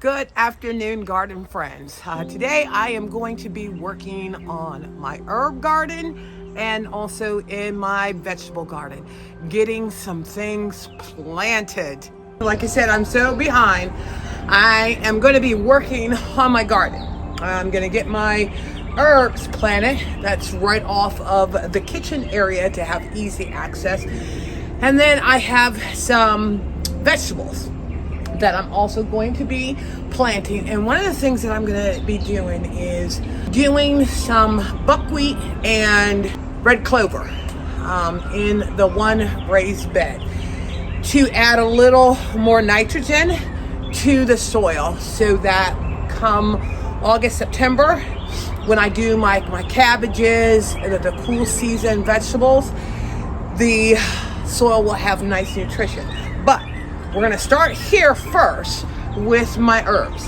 Good afternoon, garden friends. Today I am going to be working on my herb garden and also in my vegetable garden, getting some things planted. Like I said, I'm so behind. I am going to be working on my garden. I'm going to get my herbs planted. That's right off of the kitchen area to have easy access. And then I have some vegetables that I'm also going to be planting. And one of the things that I'm going to be doing is doing some buckwheat and red clover in the one raised bed to add a little more nitrogen to the soil so that come August, September, when I do my cabbages and the cool season vegetables, the soil will have nice nutrition. But we're gonna start here first with my herbs.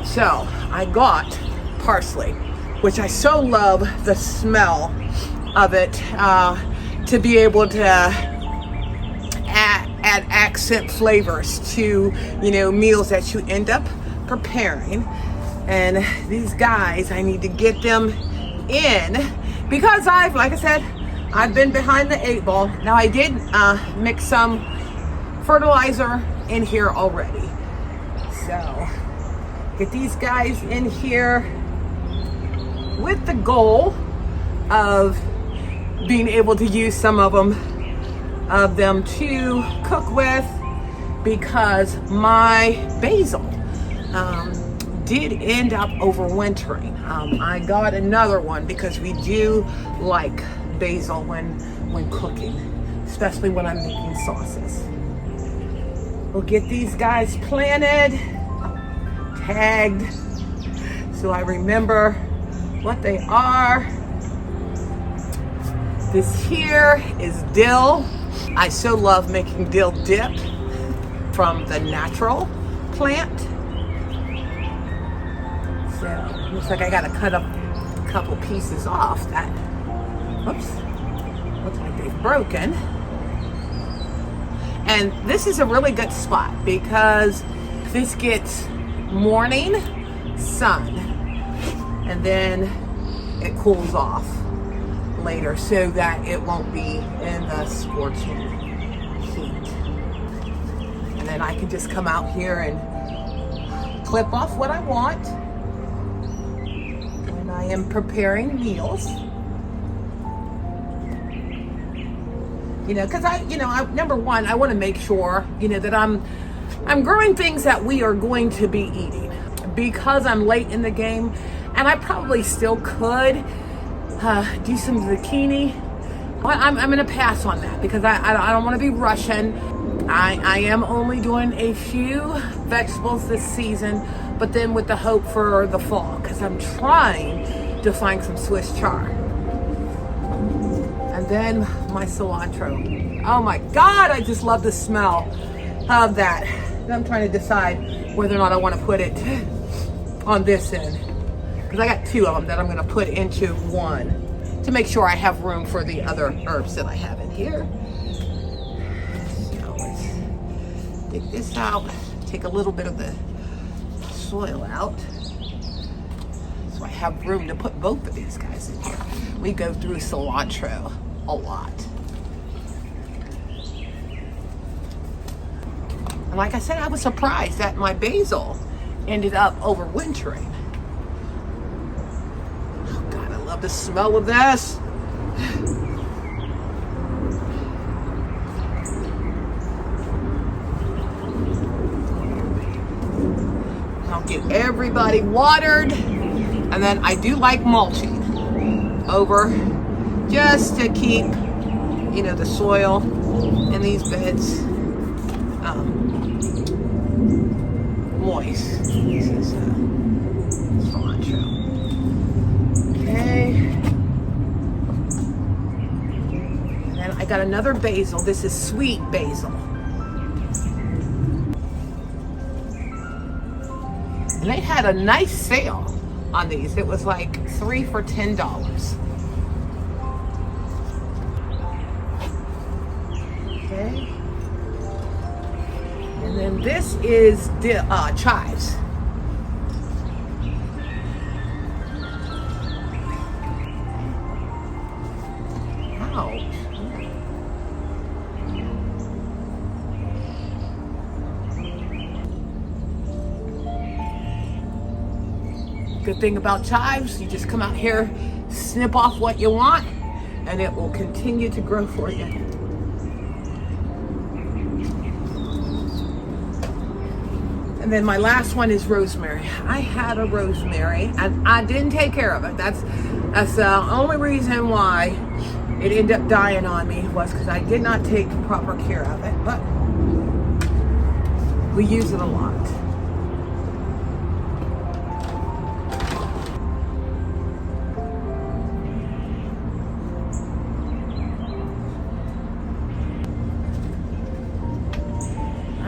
So I got parsley, which I so love the smell of it, to be able to add accent flavors to, meals that you end up preparing. And these guys, I need to get them in because like I said, I've been behind the 8 ball. Now I did mix some fertilizer in here already. So get these guys in here with the goal of being able to use some of them to cook with, because my basil did end up overwintering. I got another one because we do like basil when cooking, especially when I'm making sauces. We'll get these guys planted, tagged, so I remember what they are. This here is dill. I so love making dill dip from the natural plant. So looks like I gotta cut up a couple pieces off that, whoops, looks like they've broken. And this is a really good spot because this gets morning sun and then it cools off later so that it won't be in the scorching heat. And then I can just come out here and clip off what I want when I am preparing meals. Because number one, I want to make sure, that I'm growing things that we are going to be eating, because I'm late in the game, and I probably still could do some zucchini. But I'm going to pass on that because I don't want to be rushing. I am only doing a few vegetables this season, but then with the hope for the fall, because I'm trying to find some Swiss chard. And then my cilantro. Oh my God, I just love the smell of that. And I'm trying to decide whether or not I want to put it on this end, because I got 2 of them that I'm going to put into one to make sure I have room for the other herbs that I have in here. So let's dig this out, take a little bit of the soil out, so I have room to put both of these guys in here. We go through cilantro a lot. And like I said, I was surprised that my basil ended up overwintering. Oh God, I love the smell of this. I'll get everybody watered, and then I do like mulching over, just to keep, the soil in these beds moist. This is cilantro. Okay. And then I got another basil. This is sweet basil. And they had a nice sale on these. It was like 3 for $10. Okay. And then this is chives. Good thing about chives, you just come out here, snip off what you want, and it will continue to grow for you. And then my last one is rosemary. I had a rosemary and I didn't take care of it. That's the only reason why it ended up dying on me, was because I did not take proper care of it. But we use it a lot.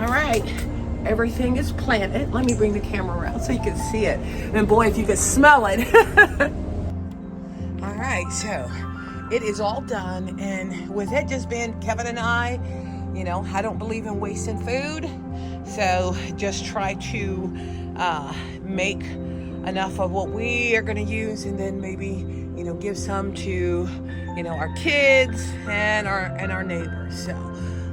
All right. Everything is planted. Let me bring the camera around so you can see it. And boy, if you could smell it. All right, so it is all done. And with it just being Kevin and I don't believe in wasting food. So just try to make enough of what we are going to use, and then maybe, give some to, our kids and our neighbors. So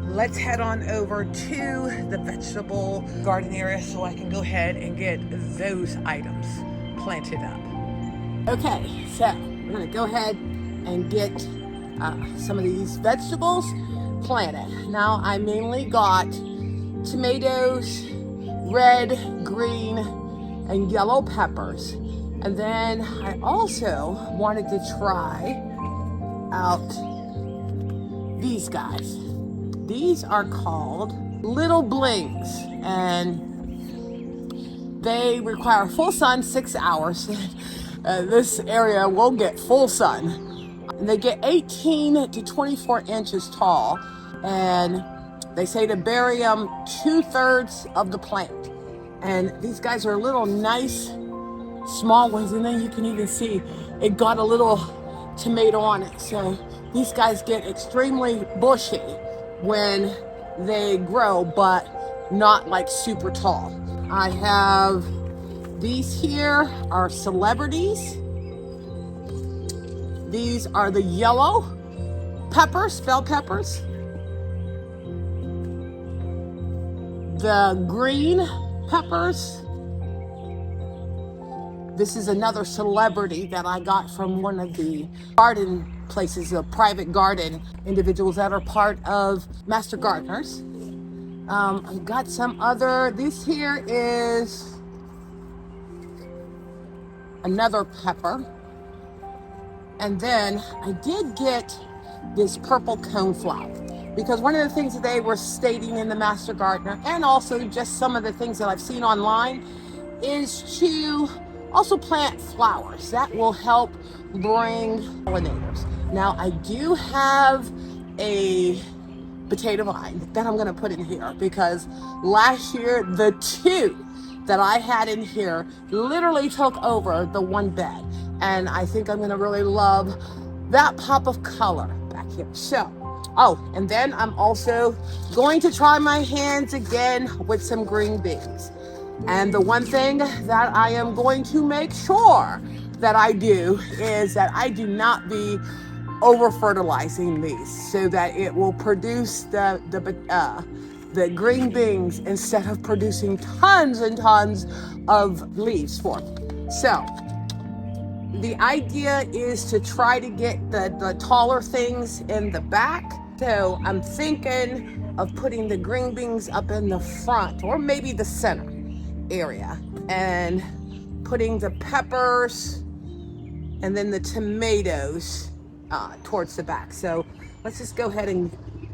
let's head on over to the vegetable garden area so I can go ahead and get those items planted up. Okay, so we're gonna go ahead and get some of these vegetables planted. Now I mainly got tomatoes, red, green, and yellow peppers. And then I also wanted to try out these guys. These are called little blings, and they require full sun, 6 hours. This area will get full sun. And they get 18 to 24 inches tall, and they say to bury them 2/3 of the plant. And these guys are little nice small ones, and then you can even see it got a little tomato on it. So these guys get extremely bushy when they grow, but not like super tall. I have these here are celebrities. These are the yellow peppers, bell peppers. The green peppers. This is another celebrity that I got from one of the garden places, the private garden individuals that are part of Master Gardeners. I've got some other, this here is another pepper. And then I did get this purple coneflower, because one of the things that they were stating in the Master Gardener, and also just some of the things that I've seen online, is to also plant flowers. That will help bring pollinators. Now I do have a potato vine that I'm gonna put in here, because last year the two that I had in here literally took over the one bed. And I think I'm gonna really love that pop of color back here. So, and then I'm also going to try my hands again with some green beans. And the one thing that I am going to make sure that I do is that I do not be over fertilizing these, so that it will produce the green beans instead of producing tons and tons of leaves for me. So the idea is to try to get the taller things in the back. So I'm thinking of putting the green beans up in the front, or maybe the center area, and putting the peppers and then the tomatoes towards the back. So let's just go ahead and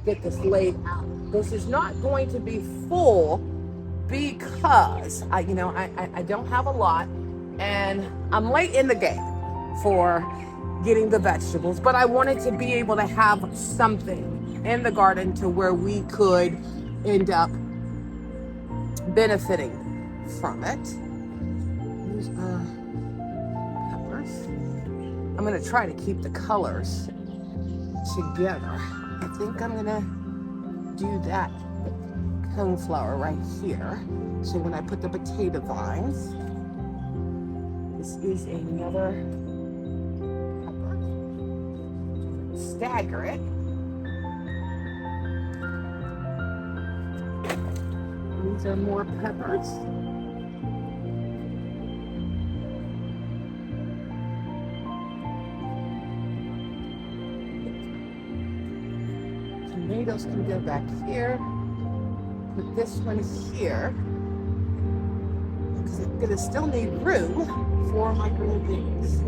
get this laid out. This is not going to be full because I don't have a lot, and I'm late in the game for getting the vegetables, but I wanted to be able to have something in the garden to where we could end up benefiting from it. These are peppers. I'm going to try to keep the colors together. I think I'm going to do that coneflower right here. So when I put the potato vines, this is another pepper. Stagger it. These are more peppers. tomatoes can go back here. Put this one here, because I'm gonna still need room for my green beans.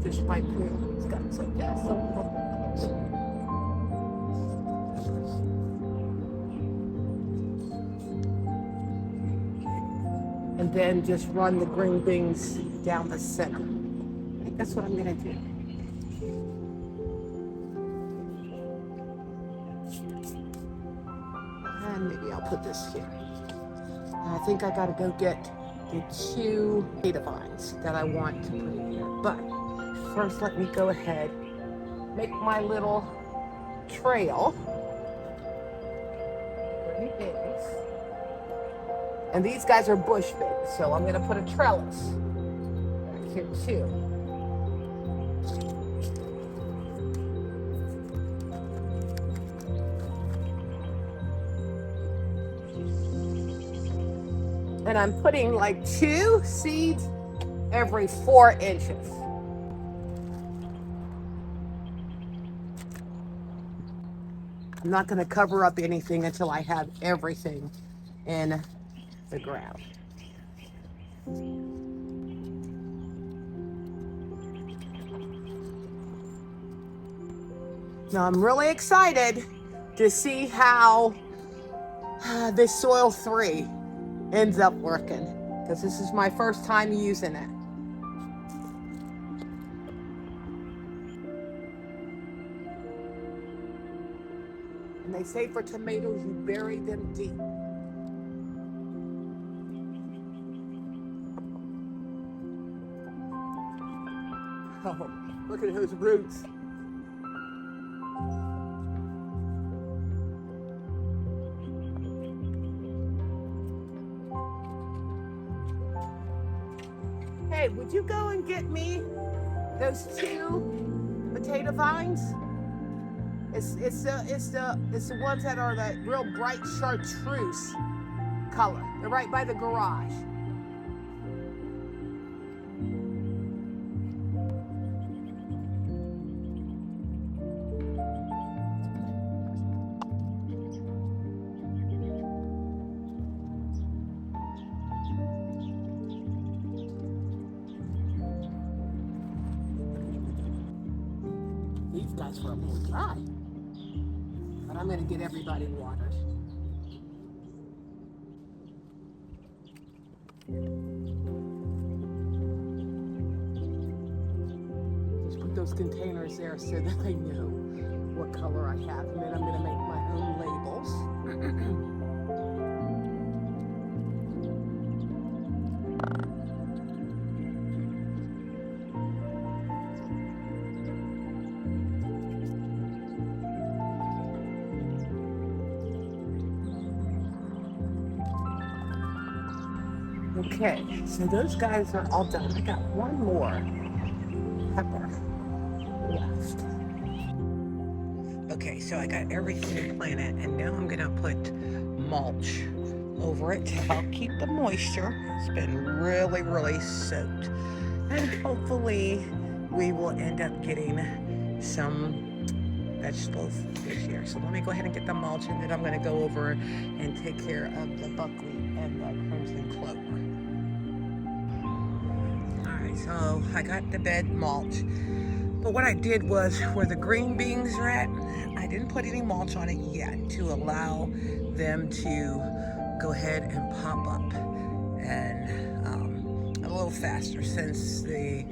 Fish pipe room, it's got like that. And then just run the green beans down the center. I think that's what I'm gonna do. And maybe I'll put this here. And I think I gotta go get the 2 potato vines that I want to put in here. But first, let me go ahead, make my little trail. Green beans. And these guys are bush figs, so I'm gonna put a trellis back here too. And I'm putting like 2 seeds every 4 inches. I'm not gonna cover up anything until I have everything in the ground. Now I'm really excited to see how this soil 3 ends up working, because this is my first time using it. And they say for tomatoes, you bury them deep. Oh, look at those roots. Hey, would you go and get me those 2 potato vines? It's the ones that are that real bright chartreuse color. They're right by the garage. These guys were a little dry, but I'm going to get everybody watered. Just put those containers there so that I know what color I have, and then I'm going to make my own labels. Okay, so those guys are all done. I got one more pepper left. Okay, so I got everything planted, and now I'm gonna put mulch over it to help keep the moisture. It's been really, really soaked. And hopefully we will end up getting some vegetables this year. So let me go ahead and get the mulch, and then I'm gonna go over and take care of the buckwheat and the crimson clover. So I got the bed mulch, but what I did was where the green beans are at, I didn't put any mulch on it yet to allow them to go ahead and pop up and a little faster, since the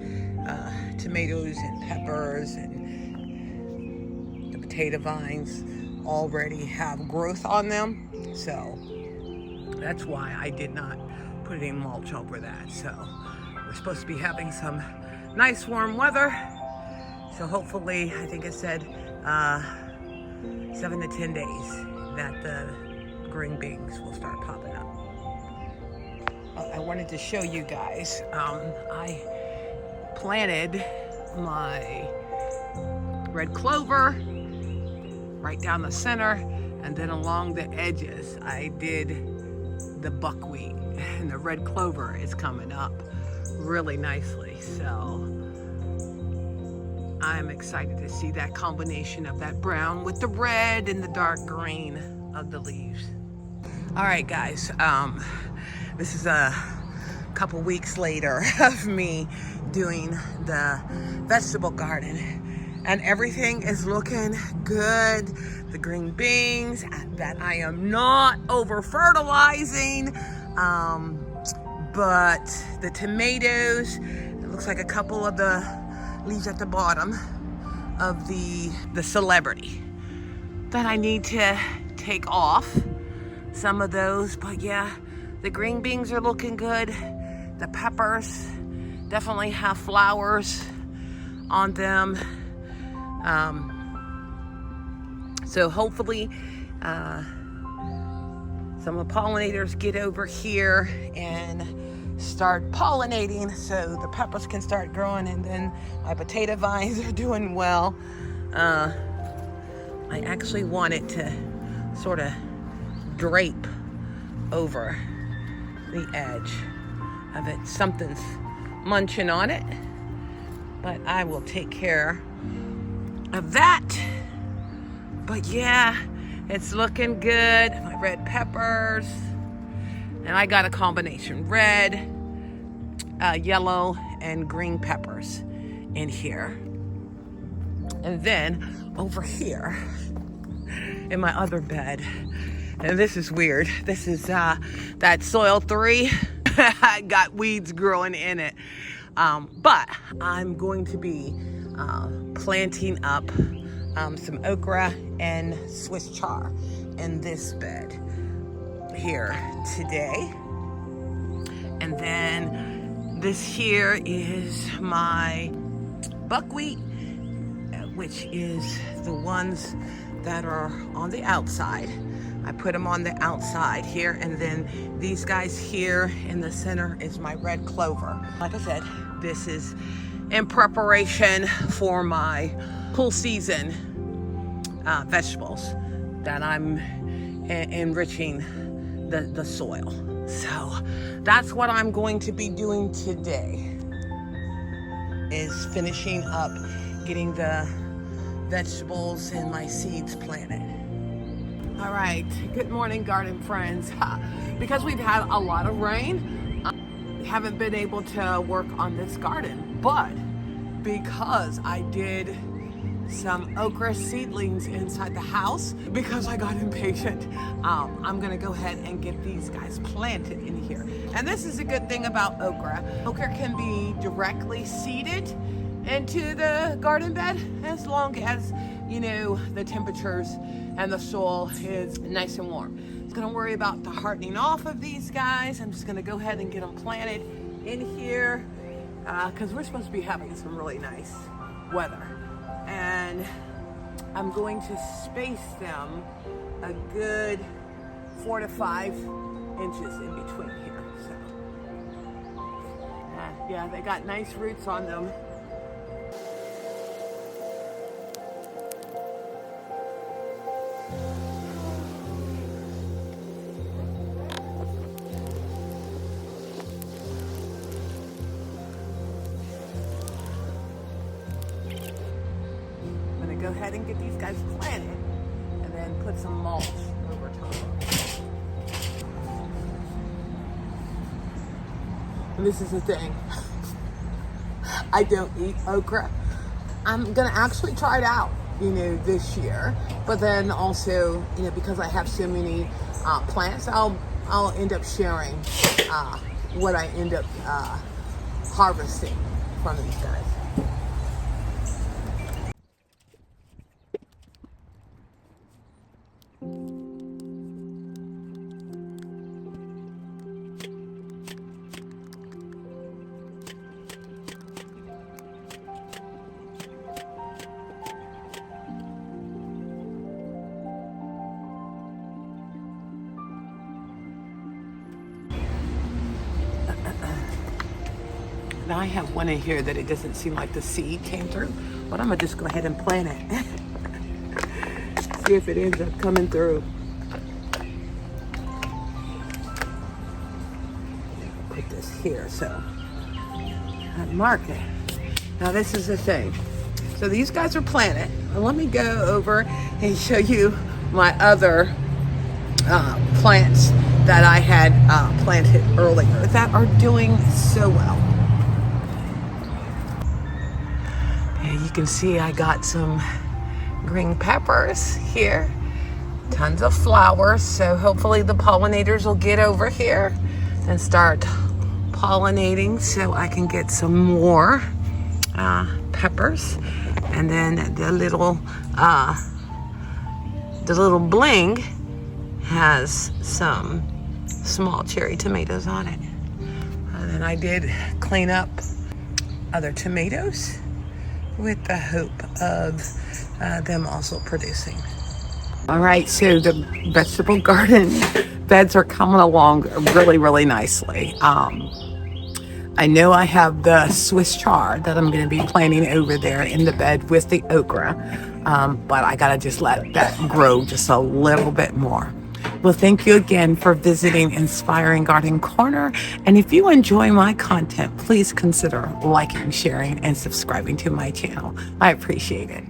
tomatoes and peppers and the potato vines already have growth on them. So that's why I did not put any mulch over that. So we're supposed to be having some nice warm weather. So hopefully, I think it said 7 to 10 days that the green beans will start popping up. I wanted to show you guys, I planted my red clover right down the center, and then along the edges I did the buckwheat, and the red clover is coming up really nicely. So I'm excited to see that combination of that brown with the red and the dark green of the leaves. All right, guys, this is a couple weeks later of me doing the vegetable garden, and everything is looking good. The green beans that I am not over fertilizing, but the tomatoes, it looks like a couple of the leaves at the bottom of the celebrity that I need to take off some of those. But yeah, the green beans are looking good. The peppers definitely have flowers on them. So hopefully some of the pollinators get over here and start pollinating so the peppers can start growing, and then my potato vines are doing well. I actually want it to sort of drape over the edge of it. Something's munching on it, but I will take care of that. But yeah, it's looking good. My red peppers, and I got a combination red, yellow, and green peppers in here. And then over here in my other bed, and this is weird, this is that soil 3. I got weeds growing in it, but I'm going to be planting up some okra and Swiss chard in this bed here today. And then this here is my buckwheat, which is the ones that are on the outside. I put them on the outside here, and then these guys here in the center is my red clover. Like I said, this is in preparation for my cool season vegetables that I'm enriching the soil. So that's what I'm going to be doing today, is finishing up getting the vegetables and my seeds planted. All right, good morning, garden friends. Because we've had a lot of rain, we haven't been able to work on this garden, but because I did some okra seedlings inside the house because I got impatient, I'm gonna go ahead and get these guys planted in here. And this is a good thing about okra. Okra can be directly seeded into the garden bed as long as, you know, the temperatures and the soil is nice and warm. It's gonna worry about the hardening off of these guys. I'm just gonna go ahead and get them planted in here because we're supposed to be having some really nice weather. And I'm going to space them a good 4 to 5 inches in between here. So, yeah, they got nice roots on them. Go ahead and get these guys planted, and then put some mulch over top. And this is the thing, I don't eat okra. I'm gonna actually try it out, you know, this year. But then also, you know, because I have so many plants, I'll end up sharing what I end up harvesting from these guys. Now I have one in here that it doesn't seem like the seed came through, but I'm gonna just go ahead and plant it. See if it ends up coming through. Put this here, so I mark it. Now this is the thing. So these guys are planted. And let me go over and show you my other plants that I had planted earlier that are doing so well. And you can see I got some green peppers here, tons of flowers, so hopefully the pollinators will get over here and start pollinating so I can get some more peppers. And then the little bling has some small cherry tomatoes on it. And then I did clean up other tomatoes with the hope of them also producing. All right, so the vegetable garden beds are coming along really, really nicely. I know I have the Swiss chard that I'm going to be planting over there in the bed with the okra, but I got to just let that grow just a little bit more. Well, thank you again for visiting Inspiring Garden Corner. And if you enjoy my content, please consider liking, sharing, and subscribing to my channel. I appreciate it.